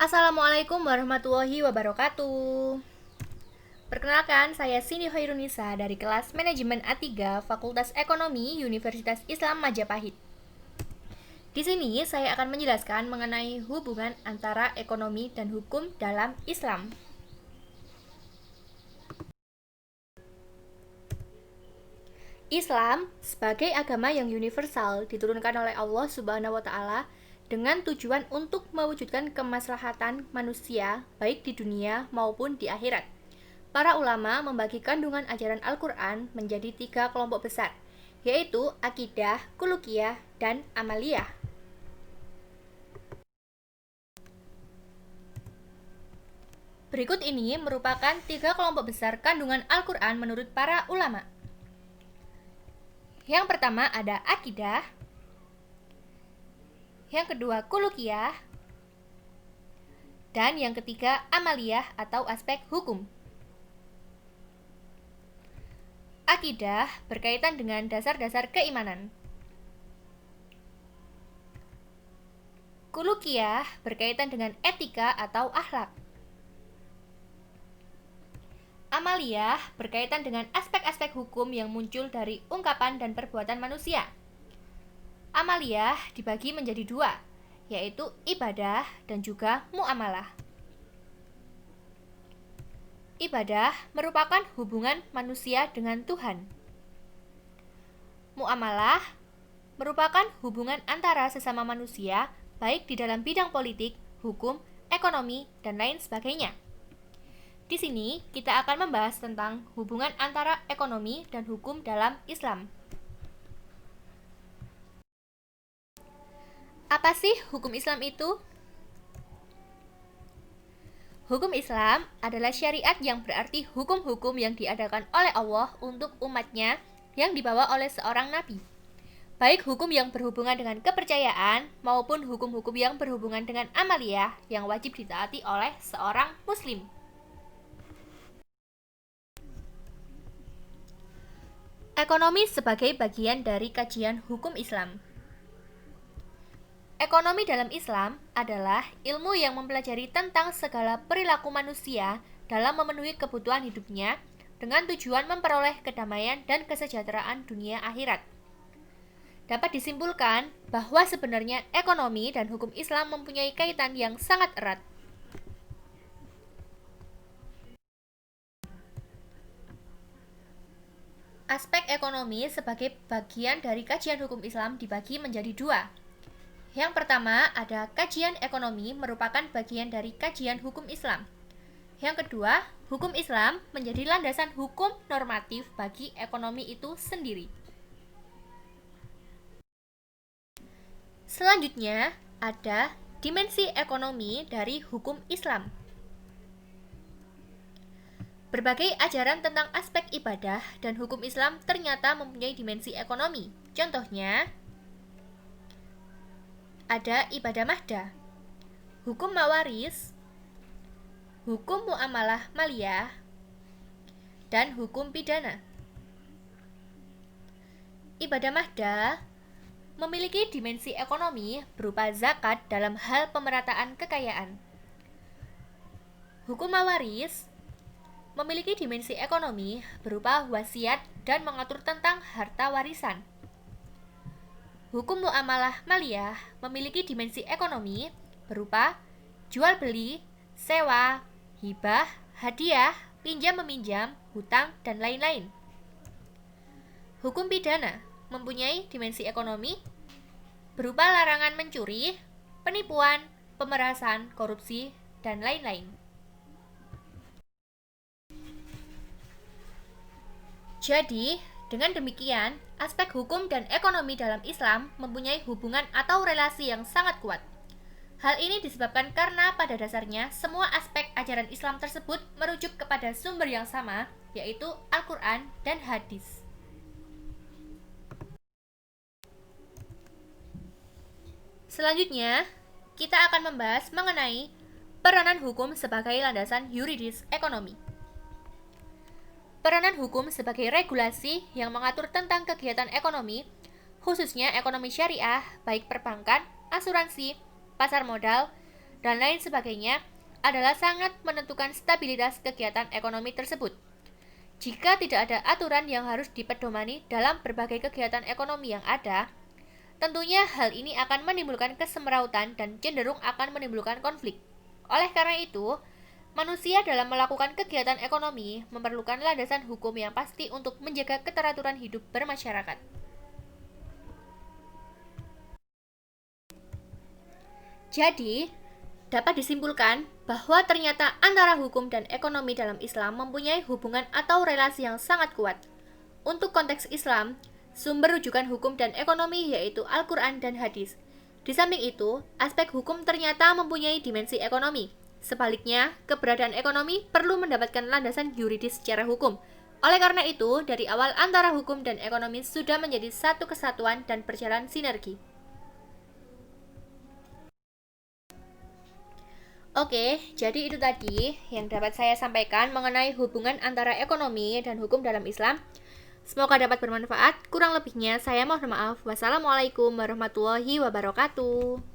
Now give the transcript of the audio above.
Assalamualaikum warahmatullahi wabarakatuh. Perkenalkan, saya Sini Hoirunisa dari kelas Manajemen A3 Fakultas Ekonomi Universitas Islam Majapahit. Di sini saya akan menjelaskan mengenai hubungan antara ekonomi dan hukum dalam Islam. Islam sebagai agama yang universal diturunkan oleh Allah Subhanahu wa taala dengan tujuan untuk mewujudkan kemaslahatan manusia baik di dunia maupun di akhirat. Para ulama membagi kandungan ajaran Al-Quran menjadi 3 kelompok besar, yaitu akidah, kulukiyah, dan amaliyah. Berikut ini merupakan 3 kelompok besar kandungan Al-Quran menurut para ulama. Yang pertama ada akidah, yang kedua kulukiyah, dan yang ketiga amaliyah atau aspek hukum. Akidah berkaitan dengan dasar-dasar keimanan. Kulukiyah berkaitan dengan etika atau akhlak. Amaliyah berkaitan dengan aspek-aspek hukum yang muncul dari ungkapan dan perbuatan manusia. Amaliyah dibagi menjadi 2, yaitu ibadah dan juga muamalah. Ibadah merupakan hubungan manusia dengan Tuhan. Muamalah merupakan hubungan antara sesama manusia, baik di dalam bidang politik, hukum, ekonomi, dan lain sebagainya. Di sini kita akan membahas tentang hubungan antara ekonomi dan hukum dalam Islam. Apa sih hukum Islam itu? Hukum Islam adalah syariat yang berarti hukum-hukum yang diadakan oleh Allah untuk umatnya yang dibawa oleh seorang nabi. Baik hukum yang berhubungan dengan kepercayaan maupun hukum-hukum yang berhubungan dengan amaliyah yang wajib ditaati oleh seorang muslim. Ekonomi sebagai bagian dari kajian hukum Islam. Ekonomi dalam Islam adalah ilmu yang mempelajari tentang segala perilaku manusia dalam memenuhi kebutuhan hidupnya dengan tujuan memperoleh kedamaian dan kesejahteraan dunia akhirat. Dapat disimpulkan bahwa sebenarnya ekonomi dan hukum Islam mempunyai kaitan yang sangat erat. Aspek ekonomi sebagai bagian dari kajian hukum Islam dibagi menjadi 2. Yang pertama ada kajian ekonomi merupakan bagian dari kajian hukum Islam. Yang kedua, hukum Islam menjadi landasan hukum normatif bagi ekonomi itu sendiri. Selanjutnya, ada dimensi ekonomi dari hukum Islam. Berbagai ajaran tentang aspek ibadah dan hukum Islam ternyata mempunyai dimensi ekonomi. Contohnya, ada ibadah mahdah, hukum mawaris, hukum muamalah maliyah, dan hukum pidana. Ibadah mahdah memiliki dimensi ekonomi berupa zakat dalam hal pemerataan kekayaan. Hukum mawaris memiliki dimensi ekonomi berupa wasiat dan mengatur tentang harta warisan. Hukum muamalah maliyah memiliki dimensi ekonomi berupa jual beli, sewa, hibah, hadiah, pinjam meminjam, hutang, dan lain-lain. Hukum pidana mempunyai dimensi ekonomi berupa larangan mencuri, penipuan, pemerasan, korupsi, dan lain-lain. Jadi, dengan demikian, aspek hukum dan ekonomi dalam Islam mempunyai hubungan atau relasi yang sangat kuat. Hal ini disebabkan karena pada dasarnya semua aspek ajaran Islam tersebut merujuk kepada sumber yang sama, yaitu Al-Quran dan Hadis. Selanjutnya, kita akan membahas mengenai peranan hukum sebagai landasan yuridis ekonomi. Peranan hukum sebagai regulasi yang mengatur tentang kegiatan ekonomi, khususnya ekonomi syariah, baik perbankan, asuransi, pasar modal, dan lain sebagainya adalah sangat menentukan stabilitas kegiatan ekonomi tersebut. Jika tidak ada aturan yang harus dipedomani dalam berbagai kegiatan ekonomi yang ada, tentunya hal ini akan menimbulkan kesemrautan dan cenderung akan menimbulkan konflik. Oleh karena itu, manusia dalam melakukan kegiatan ekonomi memerlukan landasan hukum yang pasti untuk menjaga keteraturan hidup bermasyarakat. Jadi, dapat disimpulkan bahwa ternyata antara hukum dan ekonomi dalam Islam mempunyai hubungan atau relasi yang sangat kuat. Untuk konteks Islam, sumber rujukan hukum dan ekonomi yaitu Al-Quran dan Hadis. Di samping itu, aspek hukum ternyata mempunyai dimensi ekonomi. Sebaliknya, keberadaan ekonomi perlu mendapatkan landasan yuridis secara hukum. Oleh karena itu, dari awal antara hukum dan ekonomi sudah menjadi satu kesatuan dan berjalan sinergi. Oke, jadi itu tadi yang dapat saya sampaikan mengenai hubungan antara ekonomi dan hukum dalam Islam. Semoga dapat bermanfaat. Kurang lebihnya saya mohon maaf. Wassalamualaikum warahmatullahi wabarakatuh.